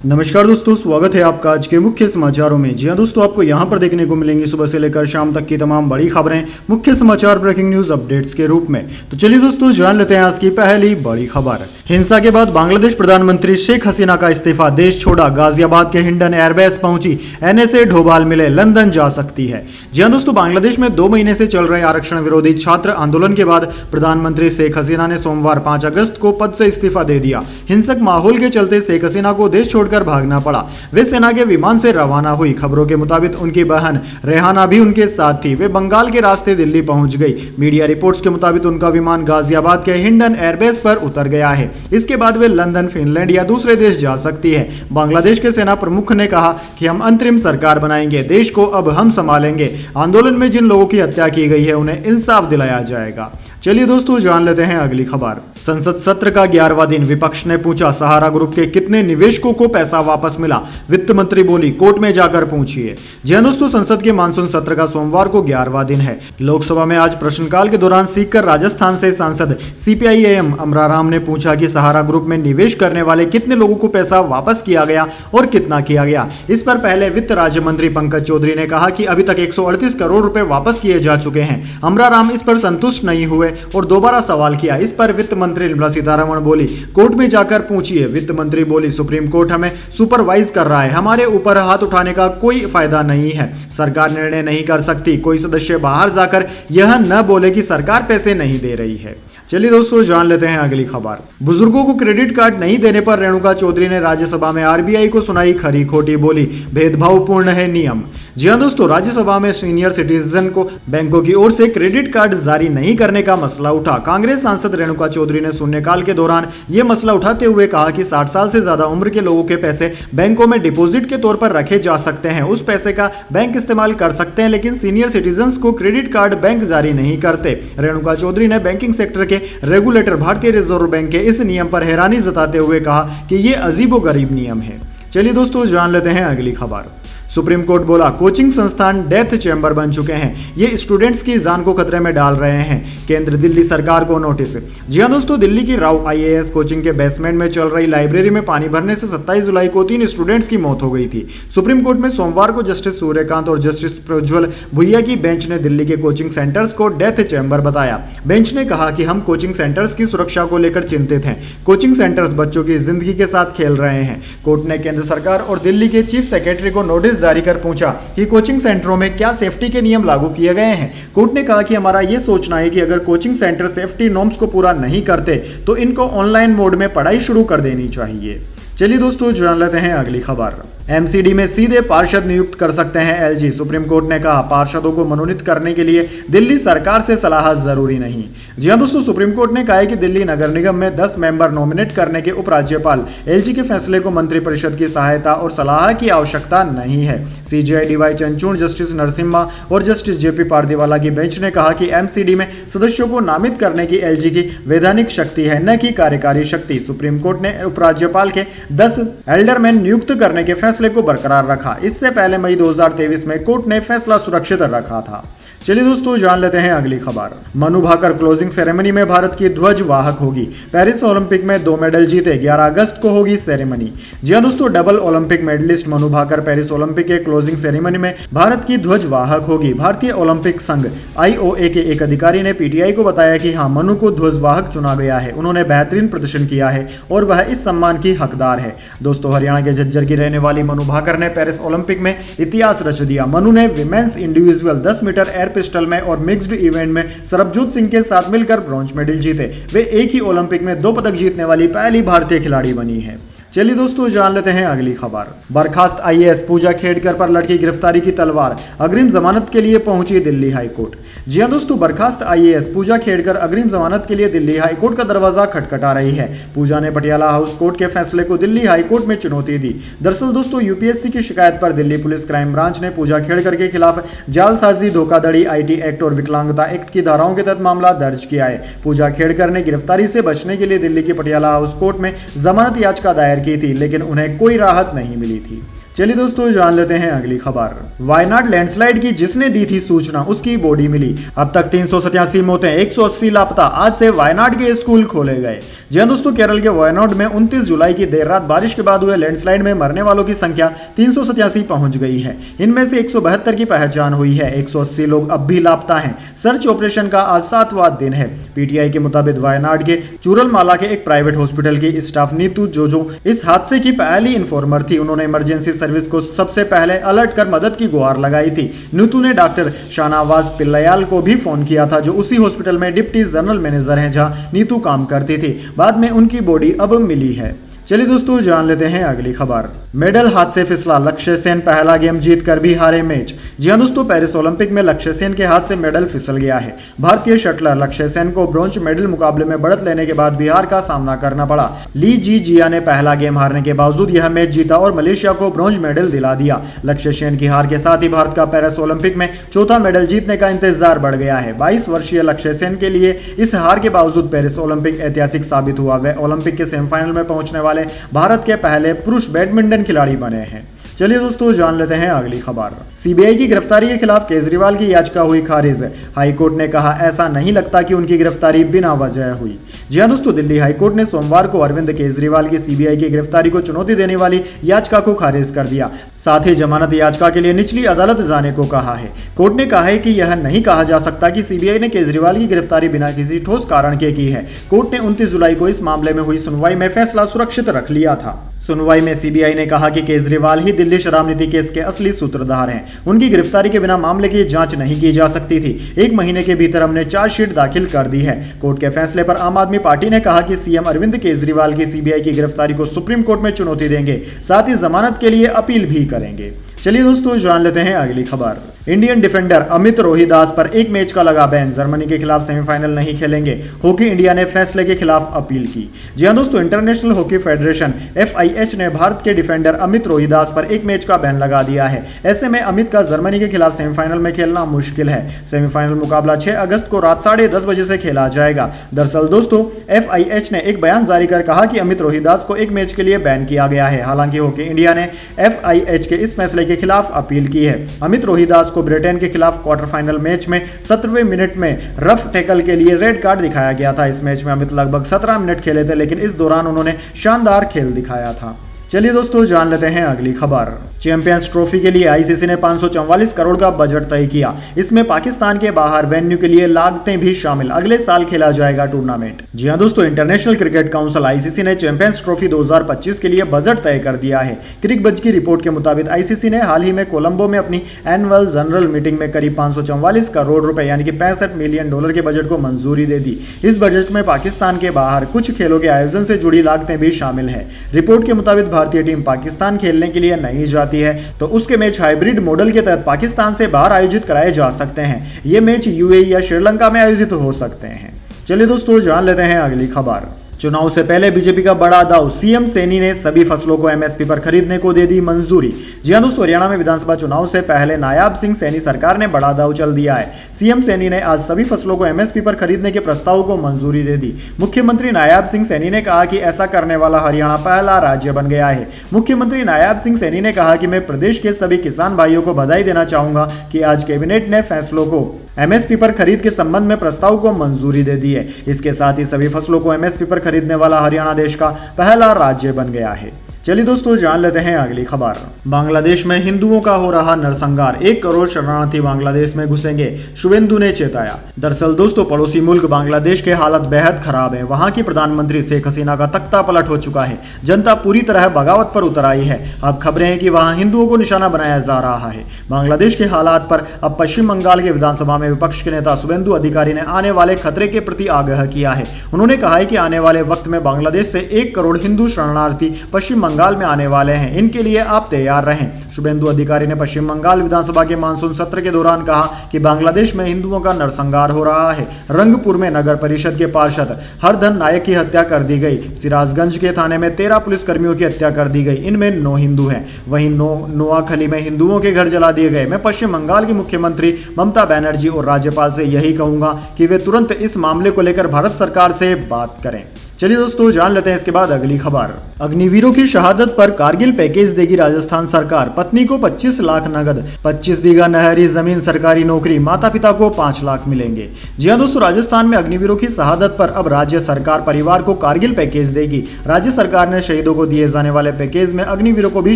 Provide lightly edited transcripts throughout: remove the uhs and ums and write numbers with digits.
नमस्कार दोस्तों, स्वागत है आपका आज के मुख्य समाचारों में। जी हां दोस्तों, आपको यहां पर देखने को मिलेंगी सुबह से लेकर शाम तक की तमाम बड़ी खबरें मुख्य समाचार ब्रेकिंग न्यूज अपडेट्स के रूप में। तो चलिए दोस्तों, जान लेते हैं आज की पहली बड़ी खबर। हिंसा के बाद बांग्लादेश प्रधानमंत्री शेख हसीना का इस्तीफा, देश छोड़ा, गाजियाबाद के हिंडन एयरबेस पहुंची, एनएसए ढोबाल मिले, लंदन जा सकती है। जी हां दोस्तों, बांग्लादेश में 2 महीने से चल रहे आरक्षण विरोधी छात्र आंदोलन के बाद प्रधानमंत्री शेख हसीना ने सोमवार 5 अगस्त को पद से इस्तीफा दे दिया। हिंसक माहौल के चलते शेख हसीना को देश छोड़कर भागना पड़ा। वे सेना के विमान से रवाना हुई। खबरों के मुताबिक उनकी बहन रेहाना भी उनके साथ थी। वे बंगाल के रास्ते दिल्ली पहुंच गई। मीडिया रिपोर्ट्स के मुताबिक उनका विमान गाजियाबाद के हिंडन एयरबेस पर उतर गया है। इसके बाद वे लंदन, फिनलैंड या दूसरे देश जा सकती है। बांग्लादेश के सेना प्रमुख ने कहा कि हम अंतरिम सरकार बनाएंगे, देश को अब हम संभालेंगे। आंदोलन में जिन लोगों की हत्या की गई है उन्हें इंसाफ दिलाया जाएगा। चलिए दोस्तों, जान लेते हैं अगली खबर। संसद सत्र का 11वां दिन, विपक्ष ने पूछा सहारा ग्रुप के कितने निवेशकों को पैसा वापस मिला। वित्त मंत्री बोली कोर्ट में जाकर पूछिए। जी हां दोस्तों, संसद के मानसून सत्र का सोमवार को 11वां दिन है। लोकसभा में आज प्रश्नकाल के दौरान सीकर राजस्थान से सांसद सीपीआईएम अमराराम ने पूछा कि सहारा ग्रुप में निवेश करने वाले कितने लोगों को पैसा वापस किया गया और कितना किया गया। इस पर पहले वित्त राज्य मंत्री पंकज चौधरी ने कहा कि अभी तक 138 करोड़ रुपए वापस किए जा चुके हैं। अमराराम इस पर संतुष्ट नहीं हुए और दोबारा सवाल किया। इस पर वित्त मंत्री निर्मला सीतारमण बोली कोर्ट में जाकर पूछिए। वित्त मंत्री बोली सुप्रीम कोर्ट हमें सुपरवाइज कर रहा है, हमारे ऊपर हाथ उठाने का कोई फायदा नहीं है। सरकार निर्णय नहीं कर सकती। कोई सदस्य बाहर जाकर यह न बोले कि सरकार पैसे नहीं दे रही है। चलिए दोस्तों, जान लेते हैं अगली खबर। बुजुर्गों को क्रेडिट कार्ड नहीं देने पर रेणुका चौधरी ने राज्यसभा में आरबीआई को सुनाई खरी खोटी, बोली भेदभावपूर्ण है नियम। जी हां दोस्तों, राज्यसभा में सीनियर सिटीजन को बैंकों की ओर से क्रेडिट कार्ड जारी नहीं करने का मसला उठा। कांग्रेस सांसद रेणुका चौधरी ने शून्यकाल के दौरान यह मसला उठाते हुए कहा कि 60 साल से ज्यादा उम्र के लोगों के पैसे बैंकों में डिपॉजिट के तौर पर रखे जा सकते हैं। उस पैसे का बैंक इस्तेमाल कर सकते हैं, लेकिन सीनियर सिटीजन को क्रेडिट कार्ड बैंक जारी नहीं करते। रेणुका चौधरी ने बैंकिंग सेक्टर के रेगुलेटर भारतीय रिजर्व बैंक के इस नियम पर हैरानी जताते हुए कहा कि यह अजीबोगरीब नियम है। चलिए दोस्तों, जान लेते हैं अगली खबर। सुप्रीम कोर्ट बोला कोचिंग संस्थान डेथ चैम्बर बन चुके हैं, ये स्टूडेंट्स की जान को खतरे में डाल रहे हैं। केंद्र दिल्ली सरकार को नोटिस। जी हां दोस्तों, दिल्ली की राव आईएएस कोचिंग के बेसमेंट में चल रही लाइब्रेरी में पानी भरने से 27 जुलाई को 3 स्टूडेंट्स की मौत हो गई थी। सुप्रीम कोर्ट में सोमवार को जस्टिस सूर्यकांत और जस्टिस प्रज्वल भुइया की बेंच ने दिल्ली के कोचिंग सेंटर्स को डेथ चैम्बर बताया। बेंच ने कहा कि हम कोचिंग सेंटर्स की सुरक्षा को लेकर चिंतित हैं। कोचिंग सेंटर्स बच्चों की जिंदगी के साथ खेल रहे हैं। कोर्ट ने केंद्र सरकार और दिल्ली के चीफ सेक्रेटरी को नोटिस जारी कर पूछा कि कोचिंग सेंटरों में क्या सेफ्टी के नियम लागू किए गए हैं। कोर्ट ने कहा कि हमारा यह सोचना है कि अगर कोचिंग सेंटर सेफ्टी नॉर्म्स को पूरा नहीं करते तो इनको ऑनलाइन मोड में पढ़ाई शुरू कर देनी चाहिए। चलिए दोस्तों, जान लेते हैं अगली खबर। एमसीडी में सीधे पार्षद नियुक्त कर सकते हैं एलजी। सुप्रीम कोर्ट ने कहा पार्षदों को मनोनीत करने के लिए दिल्ली सरकार से सलाह जरूरी नहीं। जी हां दोस्तों, सुप्रीम कोर्ट ने कहा है कि दिल्ली नगर निगम में 10 मेंबर नॉमिनेट करने के उपराज्यपाल एलजी के फैसले को मंत्रिपरिषद की सहायता और सलाह की आवश्यकता नहीं है। CJI DY Chandrachud, justice Narasimha और जस्टिस जेपी पारदीवाला की बेंच ने कहा कि एमसीडी में सदस्यों को नामित करने की एलजी की वैधानिक शक्ति है, न कि कार्यकारी शक्ति। सुप्रीम कोर्ट ने उपराज्यपाल के 10 एल्डरमैन नियुक्त करने के फैसले को बरकरार रखा। इससे पहले मई 2023 में कोर्ट ने फैसला सुरक्षित रखा था। चलिए दोस्तों, जान लेते हैं अगली खबर। मनु भाकर क्लोजिंग सेरेमनी में भारत की ध्वज वाहक होगी। पेरिस ओलंपिक में 2 मेडल जीते, 11 अगस्त को होगी सेरेमनी। जी हां दोस्तों, double Olympic medallist Manu Bhaker Paris Olympic के क्लोजिंग सेरेमनी में भारत की ध्वज वाहक होगी। भारतीय ओलंपिक संघ आईओए के एक अधिकारी ने पीटीआई को बताया कि हां, मनु को ध्वज वाहक चुना गया है। उन्होंने बेहतरीन प्रदर्शन किया है और वह इस सम्मान की हकदार है। दोस्तों, हरियाणा के झज्जर की रहने वाली मनु भाकर ने पेरिस ओलंपिक में इतिहास रच दिया। मनु ने women's individual 10 metre air pistol में और मिक्स्ड इवेंट में सरबजोत सिंह के साथ मिलकर ब्रॉन्ज मेडल जीते। वे एक ही ओलंपिक में 2 पदक जीतने वाली पहली भारतीय खिलाड़ी बनी है। चलिए दोस्तों, जान लेते हैं अगली खबर। बर्खास्त आईएएस पूजा खेड़कर पर लड़की गिरफ्तारी की तलवार, अग्रिम जमानत के लिए पहुंची दिल्ली हाईकोर्ट। जी हां दोस्तों, बर्खास्त आईएएस पूजा खेड़कर अग्रिम जमानत के लिए दिल्ली हाईकोर्ट का दरवाजा खटखटा रही है। पूजा ने पटियाला हाउस कोर्ट के फैसले को दिल्ली हाईकोर्ट में चुनौती दी। दरअसल दोस्तों, यूपीएससी की शिकायत पर दिल्ली पुलिस क्राइम ब्रांच ने पूजा खेड़कर के खिलाफ जालसाजी, धोखाधड़ी, आईटी एक्ट और विकलांगता एक्ट की धाराओं के तहत मामला दर्ज किया है। पूजा खेड़कर ने गिरफ्तारी से बचने के लिए दिल्ली की पटियाला हाउस कोर्ट में जमानत याचिका दायर की थी, लेकिन उन्हें कोई राहत नहीं मिली थी। चलिए दोस्तों जान लेते हैं अगली खबर। वायनाड लैंडस्लाइड की जिसने दी थी सूचना उसकी बॉडी मिली। अब तक 387 मौतें, 180 लापता। आज से वायनाड के स्कूल खोले गए। जी हां दोस्तों, केरल के वायनाड में 29 जुलाई की देर रात बारिश के बाद हुए लैंडस्लाइड में मरने वालों की संख्या 387 पहुंच गई है। इनमें से 172 की पहचान हुई है। 180 लोग अब भी लापता हैं। सर्च ऑपरेशन का आज 7वां दिन है। पीटीआई के मुताबिक वायनाड के चूरलमाला के एक प्राइवेट हॉस्पिटल की स्टाफ नीतू जोजो इस हादसे की पहली इन्फॉर्मर थी। उन्होंने इमरजेंसी सर्विस को सबसे पहले अलर्ट कर मदद की गुहार लगाई थी। नीतू ने डॉक्टर शाहनवाज पिल्लयाल को भी फोन किया था, जो उसी हॉस्पिटल में डिप्टी जनरल मैनेजर हैं जहां नीतू काम करती थी। बाद में उनकी बॉडी अब मिली है। चलिए दोस्तों जान लेते हैं अगली खबर। मेडल हाथ से फिसला, लक्ष्य सेन पहला गेम जीत कर भी हारे मैच। जी हां दोस्तों, पेरिस ओलंपिक में लक्ष्य सेन के हाथ से मेडल फिसल गया है। भारतीय शटलर लक्ष्य सेन को ब्रॉन्ज मेडल मुकाबले में बढ़त लेने के बाद बिहार का सामना करना पड़ा। ली जी जिया ने पहला गेम हारने के बावजूद यह मैच जीता और मलेशिया को ब्रॉन्ज मेडल दिला दिया। लक्ष्य सेन की हार के साथ ही भारत का पेरिस ओलंपिक में चौथा मेडल जीतने का इंतजार बढ़ गया है। 22 वर्षीय लक्ष्य सेन के लिए इस हार के बावजूद पेरिस ओलंपिक ऐतिहासिक साबित हुआ। वे ओलंपिक के सेमीफाइनल में पहुंचने वाले भारत के पहले पुरुष बैडमिंटन खिलाड़ी बने हैं। चलिए दोस्तों जान लेते हैं अगली खबर। सीबीआई की गिरफ्तारी के खिलाफ केजरीवाल की याचिका हुई खारिज। हाईकोर्ट ने कहा ऐसा नहीं लगता कि उनकी गिरफ्तारी बिना वजह हुई। जी हां दोस्तों, दिल्ली हाईकोर्ट ने सोमवार को अरविंद केजरीवाल की सीबीआई की गिरफ्तारी को चुनौती देने वाली याचिका को खारिज कर दिया। साथ ही जमानत याचिका के लिए निचली अदालत जाने को कहा है। कोर्ट ने कहा है कि यह नहीं कहा जा सकता कि सीबीआई ने केजरीवाल की गिरफ्तारी बिना किसी ठोस कारण के की है। कोर्ट ने 29 जुलाई को इस मामले में हुई सुनवाई में फैसला सुरक्षित रख लिया था। सुनवाई में सीबीआई ने कहा कि केजरीवाल ही दिल्ली शराब नीति केस के असली सूत्रधार हैं। उनकी गिरफ्तारी के बिना मामले की जांच नहीं की जा सकती थी। 1 महीने के भीतर हमने चार्जशीट दाखिल कर दी है। कोर्ट के फैसले पर आम आदमी पार्टी ने कहा कि सीएम अरविंद केजरीवाल की सीबीआई की गिरफ्तारी को सुप्रीम कोर्ट में चुनौती देंगे, साथ ही जमानत के लिए अपील भी करेंगे। चलिए दोस्तों जान लेते हैं अगली खबर। इंडियन डिफेंडर अमित रोहिदास पर 1 मैच का लगा बैन। जर्मनी के खिलाफ सेमीफाइनल नहीं खेलेंगे। हॉकी इंडिया ने फैसले के खिलाफ अपील की। जी हां दोस्तों, इंटरनेशनल हॉकी फेडरेशन FIH ने भारत के डिफेंडर अमित रोहिदास पर 1 मैच का बैन लगा दिया है। ऐसे में अमित का जर्मनी के खिलाफ सेमीफाइनल में खेलना मुश्किल है। सेमीफाइनल मुकाबला 6 अगस्त को रात 10:30 बजे से खेला जाएगा। दरअसल दोस्तों, FIH ने एक बयान जारी कर कहा कि अमित रोहिदास को 1 मैच के लिए बैन किया गया है। हालांकि हॉकी इंडिया ने FIH के इस फैसले के खिलाफ अपील की है। अमित रोहिदास को ब्रिटेन के खिलाफ क्वार्टर फाइनल मैच में 17वें मिनट में रफ टैकल के लिए रेड कार्ड दिखाया गया था। इस मैच में अमित लगभग 17 मिनट खेले थे, लेकिन इस दौरान उन्होंने शानदार खेल दिखाया था। चलिए दोस्तों जान लेते हैं अगली खबर। चैंपियंस ट्रॉफी के लिए आईसीसी ने 544 करोड़ का बजट तय किया। इसमें पाकिस्तान के बाहर वेन्यू के लिए लागतें भी शामिल। अगले साल खेला जाएगा टूर्नामेंट। जी हां दोस्तों, इंटरनेशनल क्रिकेट काउंसिल आईसीसी ने चैंपियंस ट्रॉफी 2025 के लिए बजट तय कर दिया है। क्रिकबज की रिपोर्ट के मुताबिक आईसीसी ने हाल ही में कोलंबो में अपनी एनुअल जनरल मीटिंग में करीब 544 करोड़ रुपए यानी कि $65 मिलियन के बजट को मंजूरी दे दी। इस बजट में पाकिस्तान के बाहर कुछ खेलों के आयोजन से जुड़ी लागतें भी शामिल है। रिपोर्ट के मुताबिक भारतीय टीम पाकिस्तान खेलने के लिए नहीं जाती है तो उसके मैच हाइब्रिड मॉडल के तहत पाकिस्तान से बाहर आयोजित कराए जा सकते हैं। ये मैच यूएई या श्रीलंका में आयोजित हो सकते हैं। चलिए दोस्तों जान लेते हैं अगली खबर। चुनाव से पहले बीजेपी का बड़ा दाव। सीएम सैनी ने सभी फसलों को एमएसपी पर खरीदने को दे दी मंजूरी। जी हां दोस्तों, हरियाणा में विधानसभा चुनाव से पहले नायाब सिंह सैनी सरकार ने बड़ा दाव चल दिया है। सीएम सैनी ने आज सभी फसलों को एमएसपी पर खरीदने के प्रस्ताव को मंजूरी दे दी। मुख्यमंत्री नायाब सिंह सैनी ने कहा कि ऐसा करने वाला हरियाणा पहला राज्य बन गया है। मुख्यमंत्री नायाब सिंह सैनी ने कहा कि मैं प्रदेश के सभी किसान भाइयों को बधाई देना चाहूंगा कि आज कैबिनेट ने फैसलों को एमएसपी पर खरीद के संबंध में प्रस्ताव को मंजूरी दे दी है। इसके साथ ही सभी फसलों को एमएसपी पर खरीदने वाला हरियाणा देश का पहला राज्य बन गया है। चलिए दोस्तों जान लेते हैं अगली खबर। बांग्लादेश में हिंदुओं का हो रहा नरसंहार। 1 करोड़ शरणार्थी बांग्लादेश में घुसेंगे, शुभेंदु ने चेताया। दरअसल दोस्तों, पड़ोसी मुल्क बांग्लादेश के हालत बेहद खराब है। वहां की प्रधानमंत्री शेख हसीना का तख्ता पलट हो चुका है। जनता पूरी तरह बगावत पर उतर आई है। अब खबरें हैं कि वहां हिंदुओं को निशाना बनाया जा रहा है। बांग्लादेश के हालात पर अब पश्चिम बंगाल के विधानसभा में विपक्ष के नेता शुभेंदु अधिकारी ने आने वाले खतरे के प्रति आगाह किया है। उन्होंने कहा है कि आने वाले वक्त में बांग्लादेश से 1 करोड़ हिंदू शरणार्थी पश्चिम बंगाल में आने वाले हैं। इनके लिए आप तैयार रहें। शुभेंदु अधिकारी ने पश्चिम बंगाल विधानसभा के मानसून सत्र के दौरान कहा कि बांग्लादेश में हिंदुओं का नरसंहार हो रहा है। रंगपुर में नगर परिषद के पार्षद हरधन नायक की हत्या कर दी गई। सिराजगंज के थाने में 13 पुलिसकर्मियों की हत्या कर दी गई। इनमें 9 हिंदू हैं। वहीं नोआखली में हिंदुओं के घर जला दिए गए। मैं पश्चिम बंगाल की मुख्यमंत्री ममता बनर्जी और राज्यपाल से यही कहूंगा कि वे तुरंत इस मामले को लेकर भारत सरकार से बात करें। चलिए दोस्तों जान लेते हैं इसके बाद अगली खबर। अग्निवीरों की शहादत पर कारगिल पैकेज देगी राजस्थान सरकार, पत्नी को 25 लाख नगद, 25 बीघा नहरी जमीन, सरकारी नौकरी, माता पिता को 5 लाख मिलेंगे। जी हां दोस्तों, राजस्थान में अग्निवीरों की शहादत पर अब राज्य सरकार परिवार को कारगिल पैकेज देगी। राज्य सरकार ने शहीदों को दिए जाने वाले पैकेज में अग्निवीरों को भी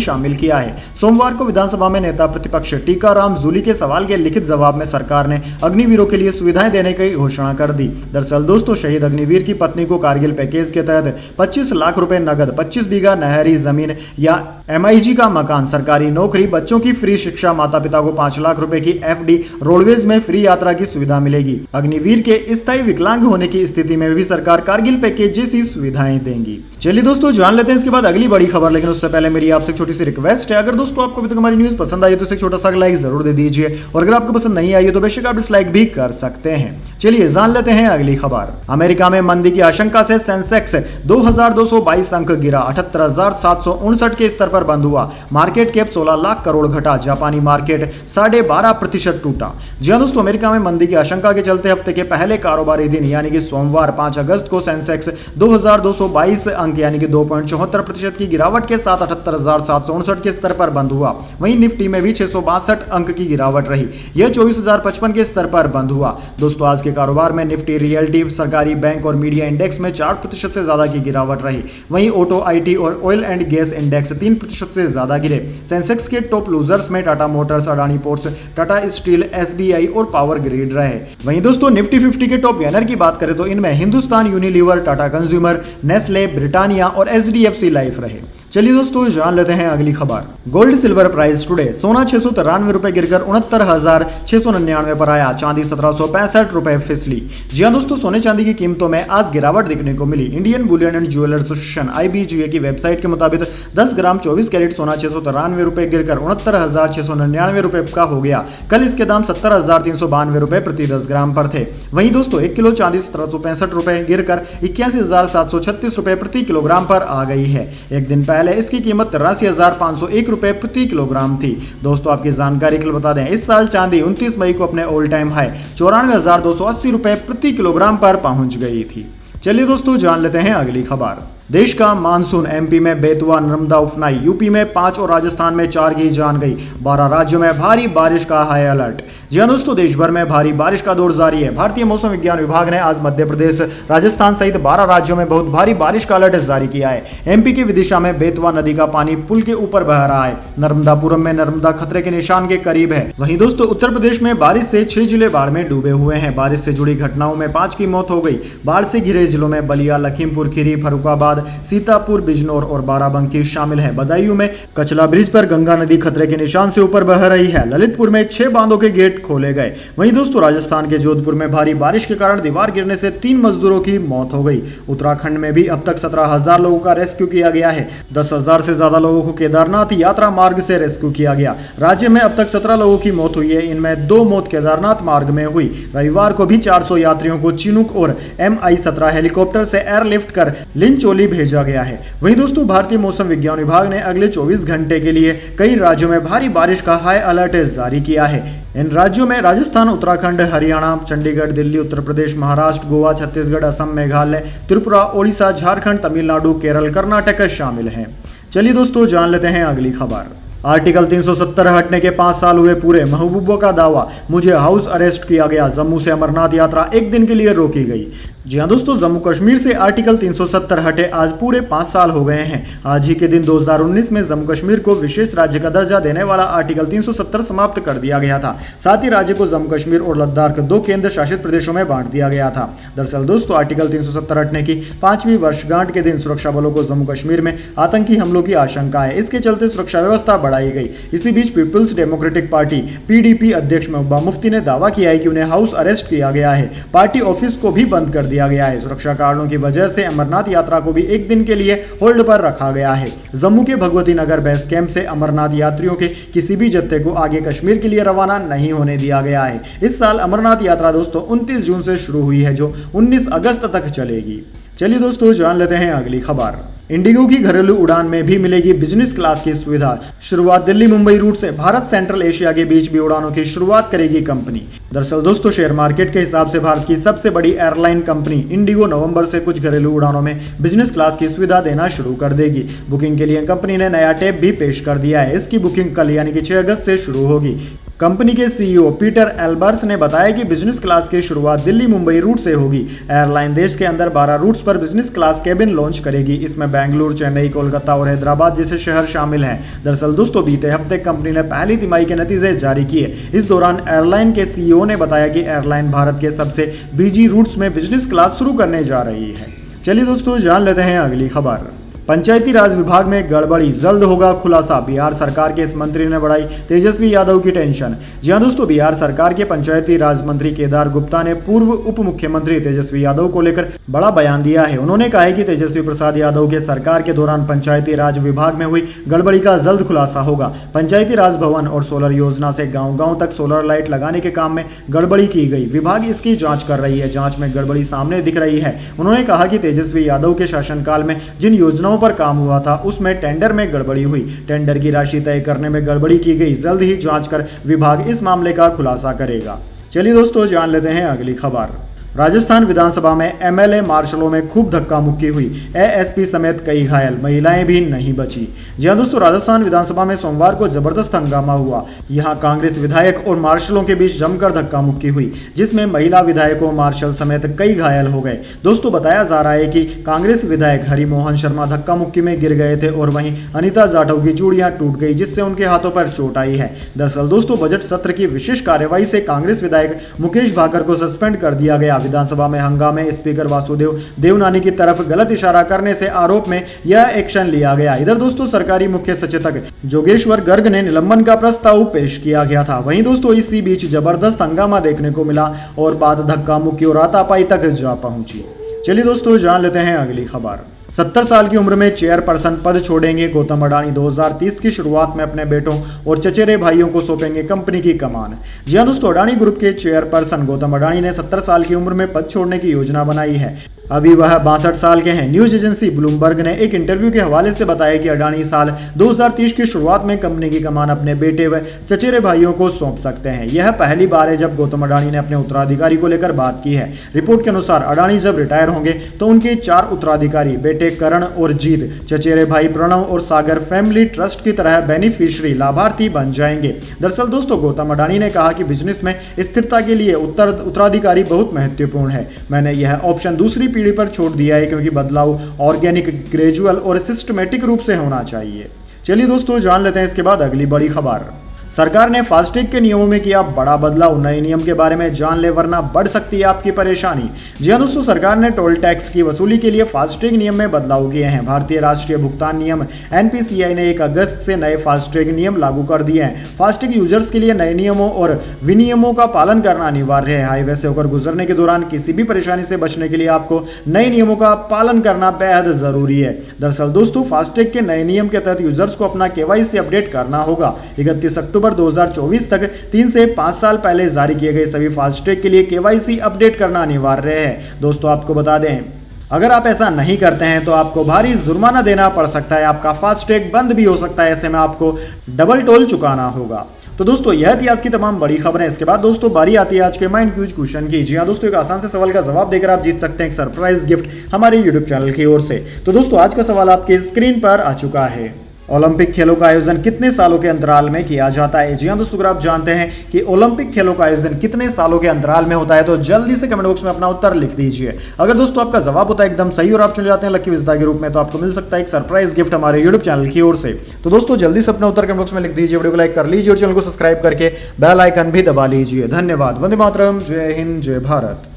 शामिल किया है। सोमवार को विधानसभा में नेता प्रतिपक्ष टीकाराम जूली के सवाल के लिखित जवाब में सरकार ने अग्निवीरों के लिए सुविधाएं देने की घोषणा कर दी। दरअसल दोस्तों, शहीद अग्निवीर की पत्नी को कारगिल पैकेज के तहत 25 लाख रुपए नगद, 25 बीघा नहरी जमीन या MIG का मकान, सरकारी नौकरी, बच्चों की फ्री शिक्षा, माता पिता को 5 लाख रुपए की FD, रोडवेज में फ्री यात्रा की सुविधा मिलेगी। अग्निवीर के स्थायी विकलांग होने की स्थिति में भी सरकार कारगिल पैकेज जैसी सुविधाएं देंगी। चलिए दोस्तों जान लेते हैं इसके बाद अगली बड़ी खबर, लेकिन उससे पहले मेरी आपसे छोटी सी रिक्वेस्ट है, अगर दोस्तों आपको अभी तक हमारी न्यूज पसंद आई तो इसे छोटा सा लाइक जरूर दे दीजिए, और अगर आपको पसंद नहीं आई तो बेशक आप डिसलाइक भी कर सकते हैं। चलिए जान लेते हैं अगली खबर। अमेरिका में मंदी की आशंका से सेंसेक्स 2222 अंक गिरा, 78,759 के स्तर पर बंद हुआ। मार्केट कैप 16 लाख करोड़ घटा, जापानी मार्केट 12.5% टूटा। जी हां दोस्तों, अमेरिका में मंदी की आशंका के चलते हफ्ते के पहले कारोबारी दिन यानी कि सोमवार 5 अगस्त को सेंसेक्स 2222 अंक यानी कि 2.74% की गिरावट के साथ 78,759 के स्तर पर बंद हुआ। वहीं निफ्टी में भी 662 अंक की गिरावट रही, यह 24,055 के स्तर पर बंद हुआ। दोस्तों आज के कारोबार में निफ्टी रियल्टी, सरकारी बैंक और मीडिया इंडेक्स में 4% से ज्यादा की गिरावट रही। वहीं ऑटो, IT और ऑयल एंड गैस इंडेक्स 3% से ज्यादा गिरे। सेंसेक्स के टॉप लूजर्स में Tata Motors, Adani ports, Tata steel, SBI और पावर ग्रिड रहे। वहीं दोस्तों निफ्टी 50 के टॉप गेनर की बात करें तो इनमें Hindustan Unilever, Tata consumer, Nestle, Britannia और HDFC लाइफ रहे। चलिए दोस्तों जान लेते हैं अगली खबर। गोल्ड सिल्वर प्राइस टुडे, सोना 693 रुपए गिरकर 69,699 पर आया, चांदी 1765 रुपए फिसली। जी हां दोस्तों, सोने चांदी की कीमतों में आज गिरावट देखने को मिली। Indian bullion and jeweller association IBGA की वेबसाइट के मुताबिक 10 ग्राम 24 कैरेट सोना 693 रुपए गिरकर 69,699 रुपए का हो गया। कल इसके दाम 70,392 रुपए प्रति 10 ग्राम पर थे। वहीं दोस्तों 1 किलो चांदी 1765 रुपए गिरकर 81,736 रुपए प्रति किलोग्राम पर आ गई है। एक दिन पहले इसकी कीमत 83,501 रुपए प्रति किलोग्राम थी। दोस्तों आपकी जानकारी के लिए बता दें, इस साल चांदी 29 मई को अपने ऑल टाइम हाई 94,280 रुपए प्रति किलोग्राम पर पहुंच गई थी। चलिए दोस्तों जान लेते हैं अगली खबर। देश का मानसून, MP में बेतवा नर्मदा उफनाई, UP में 5 और राजस्थान में 4 की जान गई। 12 राज्यों में भारी बारिश का हाई अलर्ट। जी हां दोस्तों, देश भर में भारी बारिश का दौर जारी है। भारतीय मौसम विज्ञान विभाग ने आज मध्य प्रदेश, राजस्थान सहित 12 राज्यों में बहुत भारी बारिश का अलर्ट जारी किया है। MP के विदिशा में बेतवा नदी का पानी पुल के ऊपर बह रहा है। नर्मदापुरम में नर्मदा खतरे के निशान के करीब है। वहीं दोस्तों उत्तर प्रदेश में बारिश से 6 जिले बाढ़ में डूबे हुए हैं। बारिश से जुड़ी घटनाओं में 5 की मौत हो गई। बाढ़ से घिरे जिलों में बलिया, लखीमपुर खीरी, फर्रुखाबाद, सीतापुर, बिजनौर और बाराबंकी शामिल है। बदायूं में कचला ब्रिज पर गंगा नदी खतरे के निशान से ऊपर बह रही है। ललितपुर में 6 बांधों के गेट खोले गए। वहीं दोस्तों राजस्थान के जोधपुर में भारी बारिश के कारण दीवार गिरने से 3 मजदूरों की मौत हो गई। उत्तराखंड में भी अब तक 17,000 लोगों का रेस्क्यू किया गया है। 10,000 से ज्यादा लोगों को केदारनाथ यात्रा मार्ग से रेस्क्यू किया गया। राज्य में अब तक 17 लोगों की मौत हुई है। इनमें 2 मौत केदारनाथ मार्ग में हुई। रविवार को भी 400 यात्रियों को चिनूक और MI-17 हेलीकॉप्टर से एयरलिफ्ट कर लिंचोली भेजा गया है। वहीं दोस्तों भारतीय मौसम विज्ञान विभाग ने अगले 24 घंटे के लिए कई राज्यों में भारी बारिश का हाई अलर्ट जारी किया है। इन राज्यों में राजस्थान, उत्तराखंड, हरियाणा, चंडीगढ़, दिल्ली, उत्तर प्रदेश, महाराष्ट्र, गोवा, छत्तीसगढ़, असम, मेघालय, त्रिपुरा, ओडिशा, झारखंड, तमिलनाडु, केरल, कर्नाटक शामिल हैं। चलिए दोस्तों जान लेते हैं अगली खबर। आर्टिकल 370 हटने के 5 साल हुए पूरे, महबूबा का दावा, मुझे हाउस अरेस्ट किया गया। जम्मू से अमरनाथ यात्रा 1 दिन के लिए रोकी गई। जी हां दोस्तों, जम्मू कश्मीर से आर्टिकल 370 हटे आज पूरे 5 साल हो गए हैं। आज ही के दिन 2019 में जम्मू कश्मीर को विशेष राज्य का दर्जा देने वाला आर्टिकल 370 समाप्त कर दिया गया था। साथ ही राज्य को जम्मू कश्मीर और लद्दाख 2 केंद्र शासित प्रदेशों में बांट दिया गया था। दरअसल दोस्तों आर्टिकल 370 हटने की 5वीं वर्षगांठ के दिन सुरक्षा बलों को जम्मू कश्मीर में आतंकी हमलों की आशंका है। इसके चलते सुरक्षा व्यवस्था बढ़ाई गई। इसी बीच पीपुल्स डेमोक्रेटिक पार्टी PDP अध्यक्ष महबूबा मुफ्ती ने दावा किया है कि उन्हें हाउस अरेस्ट किया गया है। पार्टी ऑफिस को भी बंद कर दिया गया है। सुरक्षा कारणों की वजह से अमरनाथ यात्रा को भी 1 दिन के लिए होल्ड पर रखा गया है। जम्मू के भगवती नगर बेस कैंप से अमरनाथ यात्रियों के किसी भी जत्थे को आगे कश्मीर के लिए रवाना नहीं होने दिया गया है। इस साल अमरनाथ यात्रा दोस्तों 29 जून से शुरू हुई है, जो 19 अगस्त तक चलेगी। चलिए दोस्तों जान लेते हैं अगली खबर। इंडिगो की घरेलू उड़ान में भी मिलेगी बिजनेस क्लास की सुविधा। शुरुआत दिल्ली मुंबई रूट से भारत सेंट्रल एशिया के बीच भी उड़ानों की शुरुआत करेगी कंपनी। दरअसल दोस्तों, शेयर मार्केट के हिसाब से भारत की सबसे बड़ी एयरलाइन कंपनी इंडिगो नवंबर से कुछ घरेलू उड़ानों में बिजनेस क्लास की सुविधा देना शुरू कर देगी। बुकिंग के लिए कंपनी ने नया टैब भी पेश कर दिया है। इसकी बुकिंग कल यानी कि 6 अगस्त से शुरू होगी। कंपनी के सीईओ पीटर एल्बर्स ने बताया कि बिजनेस क्लास की शुरुआत दिल्ली मुंबई रूट से होगी। एयरलाइन देश के अंदर 12 रूट्स पर बिजनेस क्लास केबिन लॉन्च करेगी। इसमें बेंगलुरु, चेन्नई, कोलकाता और हैदराबाद जैसे शहर शामिल हैं। दरअसल दोस्तों, बीते हफ्ते कंपनी ने पहली तिमाही के नतीजे जारी किए। इस दौरान एयरलाइन के सीईओ ने बताया कि एयरलाइन भारत के सबसे बिजी रूट्स में बिजनेस क्लास शुरू करने जा रही है। चलिए दोस्तों, जान लेते हैं अगली खबर। पंचायती राज विभाग में गड़बड़ी, जल्द होगा खुलासा। बिहार सरकार के इस मंत्री ने बढ़ाई तेजस्वी यादव की टेंशन। जी हां दोस्तों, बिहार सरकार के पंचायती राज मंत्री केदार गुप्ता ने पूर्व उप मुख्यमंत्री तेजस्वी यादव को लेकर बड़ा बयान दिया है। उन्होंने कहा है कि तेजस्वी प्रसाद यादव के सरकार के दौरान पंचायती राज विभाग में हुई गड़बड़ी का जल्द खुलासा होगा। पंचायती राज भवन और सोलर योजना से गाँव-गाँव तक सोलर लाइट लगाने के काम में गड़बड़ी की गई। विभाग इसकी जाँच कर रही है। जाँच में गड़बड़ी सामने दिख रही है। उन्होंने कहा कि तेजस्वी यादव के शासनकाल में जिन योजनाओं पर काम हुआ था उसमें टेंडर में गड़बड़ी हुई। टेंडर की राशि तय करने में गड़बड़ी की गई। जल्द ही जांच कर विभाग इस मामले का खुलासा करेगा। चलिए दोस्तों, जान लेते हैं अगली खबर। राजस्थान विधानसभा में एमएलए मार्शलों में खूब धक्का मुक्की हुई। एएसपी समेत कई घायल, महिलाएं भी नहीं बची। जी हां दोस्तों, राजस्थान विधानसभा में सोमवार को जबरदस्त हंगामा हुआ। यहां कांग्रेस विधायक और मार्शलों के बीच जमकर धक्का मुक्की हुई, जिसमें महिला विधायकों, मार्शल समेत कई घायल हो गए। दोस्तों, बताया जा रहा है कि कांग्रेस विधायक हरिमोहन शर्मा धक्का मुक्की में गिर गए थे और वहीं अनिता जाटव की चूड़ियां टूट गई, जिससे उनके हाथों पर चोट आई है। दरअसल दोस्तों, बजट सत्र की विशेष कार्यवाही से कांग्रेस विधायक मुकेश भाकर को सस्पेंड कर दिया गया। विधानसभा में हंगामे, स्पीकर वासुदेव देवनानी की तरफ गलत इशारा करने से आरोप में यह एक्शन लिया गया। इधर दोस्तों, सरकारी मुख्य सचेतक जोगेश्वर गर्ग ने निलंबन का प्रस्ताव पेश किया गया था। वहीं दोस्तों, इसी बीच जबरदस्त हंगामा देखने को मिला और बात धक्का मुक्की और हाथापाई तक जा पहुंची। चलिए दोस्तों, जान लेते हैं अगली खबर। 70 साल की उम्र में चेयरपर्सन पद छोड़ेंगे गौतम अडानी। 2030 की शुरुआत में अपने बेटों और चचेरे भाइयों को सौंपेंगे कंपनी की कमान। जी हां दोस्तों, अडानी ग्रुप के चेयरपर्सन गौतम अडानी ने 70 साल की उम्र में पद छोड़ने की योजना बनाई है। अभी वह 62 साल के हैं। न्यूज एजेंसी ब्लूमबर्ग ने एक इंटरव्यू के हवाले से बताया कि अडानी साल 2030 की शुरुआत में कंपनी की कमान अपने बेटे व चचेरे भाइयों को सौंप सकते हैं। यह पहली बार है जब गौतम अडानी ने अपने उत्तराधिकारी को लेकर बात की है। रिपोर्ट के अनुसार अडानी जब रिटायर होंगे तो उनके 4 उत्तराधिकारी, बेटे करण और जीत, चचेरे भाई प्रणव और सागर फैमिली ट्रस्ट की तरह बेनिफिशियरी लाभार्थी बन जाएंगे। दरअसल दोस्तों, गौतम अडानी ने कहा कि बिजनेस में स्थिरता के लिए उत्तराधिकारी बहुत महत्वपूर्ण है। मैंने यह ऑप्शन दूसरी पीढ़ी पर छोड़ दिया है क्योंकि बदलाव ऑर्गेनिक, ग्रेजुअल और सिस्टमेटिक रूप से होना चाहिए। चलिए दोस्तों, जान लेते हैं इसके बाद अगली बड़ी खबर। सरकार ने फास्टैग के नियमों में किया बड़ा बदलाव। नए नियम के बारे में जान ले वरना बढ़ सकती है आपकी परेशानी। जी हां दोस्तों, सरकार ने टोल टैक्स की वसूली के लिए फास्टैग नियम में बदलाव किए हैं। भारतीय राष्ट्रीय भुगतान नियम एनपीसीआई ने 1 अगस्त से नए फास्टैग नियम लागू कर दिए हैं। फास्टैग यूजर्स के लिए नए नियमों और विनियमों का पालन करना अनिवार्य है। हाईवे से होकर गुजरने के दौरान किसी भी परेशानी से बचने के लिए आपको नए नियमों का पालन करना बेहद जरूरी है। दरअसल दोस्तों, फास्टैग के नए नियम के तहत यूजर्स को अपना केवाईसी अपडेट करना होगा। 31 अक्टूबर 2024 तक 3 से 5 साल पहले जारी किए गए सभी फास्टैग के लिए केवाईसी अपडेट करना अनिवार्य है। दोस्तों, आपको बता दें, अगर आप ऐसा नहीं करते हैं तो आपको भारी जुर्माना देना पड़ सकता है। आपका फास्टैग बंद भी हो सकता है। ऐसे में आपको डबल टोल चुकाना होगा। तो दोस्तों, यह थी आज की तमाम बड़ी खबरें। इसके बाद दोस्तों, बारी आती है आज के माइंड क्यूज क्वेश्चन की। जी हां दोस्तों, एक आसान से सवाल का जवाब देकर आप जीत सकते हैं एक सरप्राइज गिफ्ट हमारे यूट्यूब चैनल की ओर से। तो दोस्तों, आज का सवाल आपके स्क्रीन पर आ चुका है। ओलंपिक खेलों का आयोजन कितने सालों के अंतराल में किया जाता है? जी हां दोस्तों, अगर आप जानते हैं कि ओलंपिक खेलों का आयोजन कितने सालों के अंतराल में होता है तो जल्दी से कमेंट बॉक्स में अपना उत्तर लिख दीजिए। अगर दोस्तों आपका जवाब होता है एकदम सही और आप चले जाते हैं लकी विजेता के रूप में, तो आपको मिल सकता है एक सरप्राइज गिफ्ट हमारे यूट्यूब चैनल की ओर से। तो दोस्तों, जल्दी से अपना उत्तर कमेंट बॉक्स में लिख दीजिए, वीडियो को लाइक कर लीजिए और चैनल को सब्सक्राइब करके बेल आइकन भी दबा लीजिए। धन्यवाद। वंदे मातरम। जय हिंद, जय भारत।